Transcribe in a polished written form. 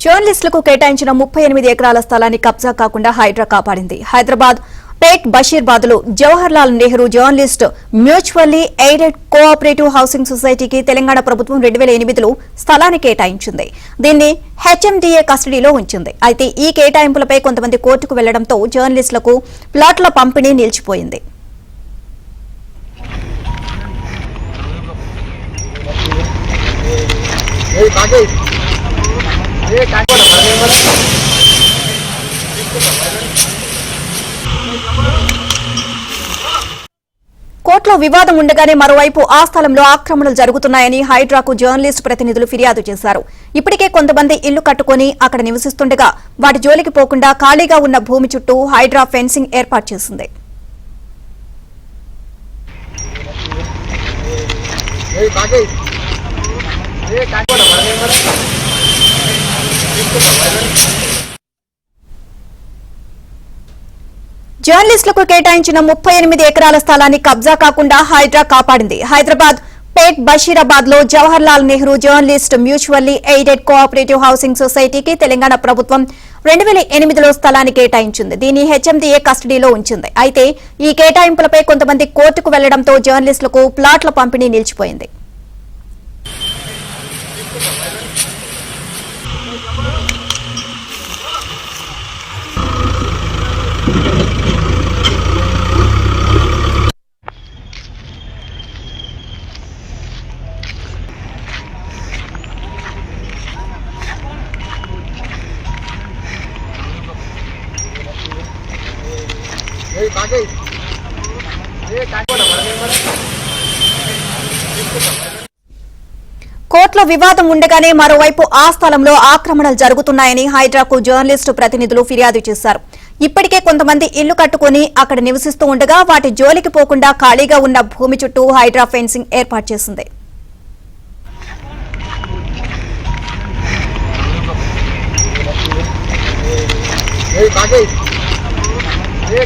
జర్నలిస్టులకు కేటాయించిన 38 ఎకరాల స్థలాన్ని కబ్జా కాకుండా హైడ్రా కాపాడింది. హైదరాబాద్ పేట్ బషీర్బాద్లో Jawahar Lal Nehru journalist mutually aided cooperative housing సొసైటీకి తెలంగాణ ప్రభుత్వం 2008లో స్థలాన్ని కేటాయించింది. దీన్ని హెచ్ఎండిఏ కస్టడీలో ఉంచింది. అయితే ఈ కేటాయింపులపై కొంతమంది కోర్టుకు వెళ్లడంతో జర్నలిస్టులకు ప్లాట్ల పంపిణీ నిలిచిపోయింది. కోర్టులో వివాదం ఉండగానే మరోవైపు ఆ స్థలంలో ఆక్రమణలు జరుగుతున్నాయని హైడ్రాకు జర్నలిస్టు ప్రతినిధులు ఫిర్యాదు చేశారు. ఇప్పటికే కొంతమంది ఇల్లు కట్టుకుని అక్కడ నివసిస్తుండగా వాటి జోలికి పోకుండా ఖాళీగా ఉన్న భూమి చుట్టూ హైడ్రా ఫెన్సింగ్ ఏర్పాటు చేసింది. జర్నలిస్టులకు కేటాయించిన 38 ఎకరాల స్థలాన్ని కబ్జా కాకుండా హైడ్రా కాపాడింది. హైదరాబాద్ పేట్ బషీరాబాద్ లో Jawahar Lal Nehru journalist mutually aided cooperative housing సొసైటీకి తెలంగాణ ప్రభుత్వం 2008లో స్థలాన్ని కేటాయించింది. దీన్ని హెచ్ఎండిఏ కస్టడీలో ఉంచింది. అయితే ఈ కేటాయింపులపై కొంతమంది కోర్టుకు వెళ్లడంతో జర్నలిస్టులకు ప్లాట్ల పంపిణీ నిలిచిపోయింది. కోర్టులో వివాదం ఉండగానే మరోవైపు ఆ స్థలంలో ఆక్రమణలు జరుగుతున్నాయని హైడ్రాకు జర్నలిస్టు ప్రతినిధులు ఫిర్యాదు చేశారు. ఇప్పటికే కొంతమంది ఇల్లు కట్టుకుని అక్కడ నివసిస్తూ ఉండగా వాటి జోలికి పోకుండా ఖాళీగా ఉన్న భూమి చుట్టూ హైడ్రా ఫెన్సింగ్ ఏర్పాటు చేసింది. ఏ